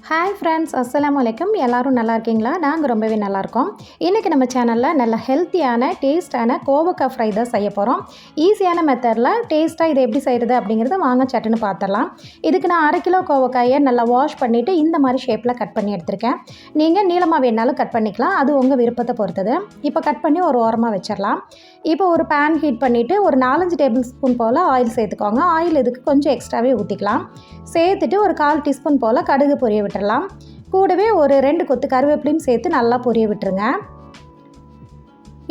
Hi friends, அஸ்ஸலாமு அலைக்கும். எல்லோரும் நல்லா இருக்கீங்களா? நாங்கள் ரொம்பவே நல்லாயிருக்கோம். இன்றைக்கி நம்ம சேனலில் நல்ல ஹெல்த்தியான டேஸ்ட்டான கோவக்காய் ஃப்ரை தான் செய்ய போகிறோம். ஈஸியான மெத்தடில் டேஸ்ட்டாக இதை எப்படி செய்கிறது அப்படிங்கிறத வாங்க சட்டுன்னு பார்த்துடலாம். இதுக்கு நான் 1/2 கிலோ கோவக்காயை நல்லா வாஷ் பண்ணிவிட்டு இந்த மாதிரி ஷேப்பில் கட் பண்ணி எடுத்திருக்கேன். நீங்கள் நீளமாக வேணாலும் கட் பண்ணிக்கலாம், அது உங்கள் விருப்பத்தை பொறுத்தது. இப்போ கட் பண்ணி ஒரு ஓரமாக வச்சிடலாம். இப்போ ஒரு பேன் ஹீட் பண்ணிவிட்டு ஒரு 4-5 டேபிள் ஸ்பூன் போல் ஆயில் சேர்த்துக்கோங்க. ஆயில் இதுக்கு கொஞ்சம் எக்ஸ்ட்ராவே ஊற்றிக்கலாம். சேர்த்துட்டு ஒரு 1/4 டீஸ்பூன் போல் கடுகு பொரிய விட்டுடலாம். கூடவே ஒரு 2 கொத்து கருவேப்பிலையும் சேர்த்து நல்லா பொரிய விட்டுருங்க.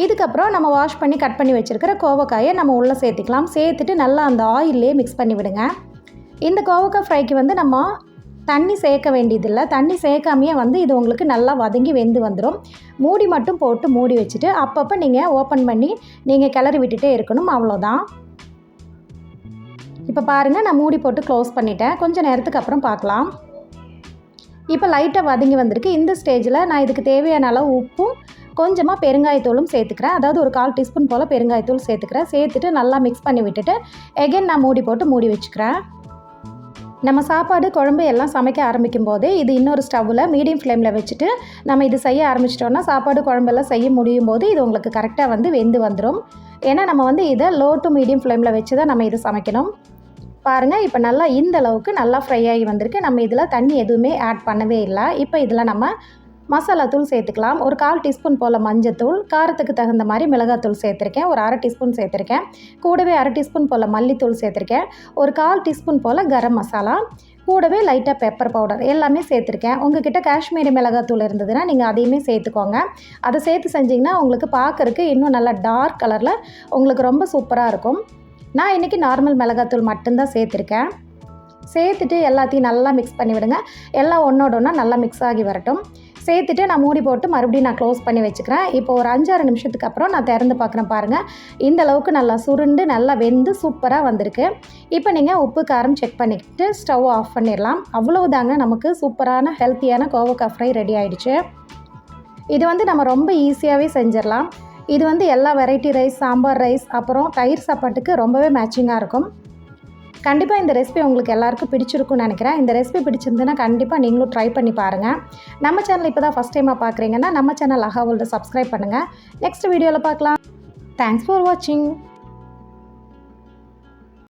இதுக்கப்புறம் நம்ம வாஷ் பண்ணி கட் பண்ணி வச்சுருக்கிற கோவக்காயை நம்ம உள்ளே சேர்த்துக்கலாம். சேர்த்துட்டு நல்லா அந்த ஆயிலே மிக்ஸ் பண்ணி விடுங்க. இந்த கோவக்காய் ஃப்ரைக்கு நம்ம தண்ணி சேர்க்க வேண்டியதில்லை. தண்ணி சேர்க்காமையே இது உங்களுக்கு நல்லா வதங்கி வெந்து வந்துடும். மூடி மட்டும் போட்டு மூடி வச்சுட்டு அப்பப்போ நீங்கள் ஓப்பன் பண்ணி நீங்கள் கிளறி விட்டுட்டே இருக்கணும், அவ்வளோதான். இப்போ பாருங்கள், நான் மூடி போட்டு க்ளோஸ் பண்ணிட்டேன். கொஞ்சம் நேரத்துக்கு அப்புறம் பார்க்கலாம். இப்போ லைட்டாக வதங்கி வந்திருக்கு. இந்த ஸ்டேஜில் நான் இதுக்கு தேவையான அளவு உப்பும் கொஞ்சமாக பெருங்காயத்தூளும் சேர்த்துக்கிறேன். அதாவது ஒரு 1/4 டீஸ்பூன் போல் பெருங்காயத்தூள் சேர்த்துக்கிறேன். சேர்த்துட்டு நல்லா மிக்ஸ் பண்ணி விட்டுட்டு எகைன் நான் மூடி போட்டு மூடி வச்சுக்கிறேன். நம்ம சாப்பாடு குழம்பு எல்லாம் சமைக்க ஆரம்பிக்கும் போதே இது இன்னொரு ஸ்டவ்வில் மீடியம் ஃப்ளேமில் வச்சுட்டு நம்ம இது செய்ய ஆரம்பிச்சிட்டோன்னா சாப்பாடு குழம்பெல்லாம் செய்ய முடியும் போது இது உங்களுக்கு கரெக்டாக வெந்து வந்துடும். ஏன்னா நம்ம இதை லோ டு மீடியம் ஃப்ளேமில் வச்சு தான் நம்ம இதை சமைக்கணும். பாருங்கள், இப்போ நல்லா இந்த அளவுக்கு நல்லா ஃப்ரை ஆகி வந்திருக்கு. நம்ம இதில் தண்ணி எதுவுமே ஆட் பண்ணவே இல்லை. இப்போ இதில் நம்ம மசாலா தூள் சேர்த்துக்கலாம். ஒரு 1/4 டீஸ்பூன் போல் மஞ்சத்தூள், காரத்துக்கு தகுந்த மாதிரி மிளகாத்தூள் சேர்த்துருக்கேன். ஒரு 1/2 டீஸ்பூன் சேர்த்துருக்கேன். கூடவே 1/2 டீஸ்பூன் போல் மல்லித்தூள் சேர்த்துருக்கேன். ஒரு 1/4 டீஸ்பூன் போல் கரம் மசாலா, கூடவே லைட்டாக பெப்பர் பவுடர் எல்லாமே சேர்த்துருக்கேன். உங்கள்கிட்ட காஷ்மீரி மிளகாத்தூள் இருந்ததுன்னா நீங்கள் அதையுமே சேர்த்துக்கோங்க. அதை சேர்த்து செஞ்சிங்கன்னா உங்களுக்கு பார்க்குறக்கு இன்னும் நல்லா டார்க் கலரில் உங்களுக்கு ரொம்ப சூப்பராக இருக்கும். நான் இன்றைக்கி நார்மல் மிளகாத்தூள் மட்டும்தான் சேர்த்துருக்கேன். சேர்த்துட்டு எல்லாத்தையும் நல்லா மிக்ஸ் பண்ணி விடுங்க. எல்லாம் ஒன்றோட ஒன்றா நல்லா மிக்ஸ் ஆகி வரட்டும். சேர்த்துட்டு நான் மூடி போட்டு மறுபடியும் நான் க்ளோஸ் பண்ணி வச்சுக்கிறேன். இப்போ ஒரு 5-6 நிமிஷத்துக்கு அப்புறம் நான் திறந்து பார்க்குறேன். பாருங்கள், இந்த அளவுக்கு நல்லா சுருண்டு நல்லா வெந்து சூப்பராக வந்திருக்கு. இப்போ நீங்கள் உப்பு காரம் செக் பண்ணிக்கிட்டு ஸ்டவ் ஆஃப் பண்ணிடலாம். அவ்வளவுதாங்க, நமக்கு சூப்பரான ஹெல்த்தியான கோவக்காய் ஃப்ரை ரெடி ஆகிடுச்சு. இது நம்ம ரொம்ப ஈஸியாகவே செஞ்சிடலாம். இது எல்லா வெரைட்டி ரைஸ், சாம்பார் ரைஸ், அப்புறம் தயிர் சாப்பாட்டுக்கு ரொம்பவே மேட்சிங்காக இருக்கும். கண்டிப்பாக இந்த ரெசிபி உங்களுக்கு எல்லாருக்கும் பிடிச்சிருக்கும்னு நினைக்கிறேன். இந்த ரெசிபி பிடிச்சிருந்துன்னா கண்டிப்பாக நீங்களும் ட்ரை பண்ணி பாருங்கள். நம்ம சேனல் இப்போ தான் ஃபஸ்ட் டைமாக பார்க்குறீங்கன்னா நம்ம சேனல் அஹா வேர்ல்டை சப்ஸ்கிரைப் பண்ணுங்கள். நெக்ஸ்ட் வீடியோவில் பார்க்கலாம். தேங்க்ஸ் ஃபார் வாட்சிங்.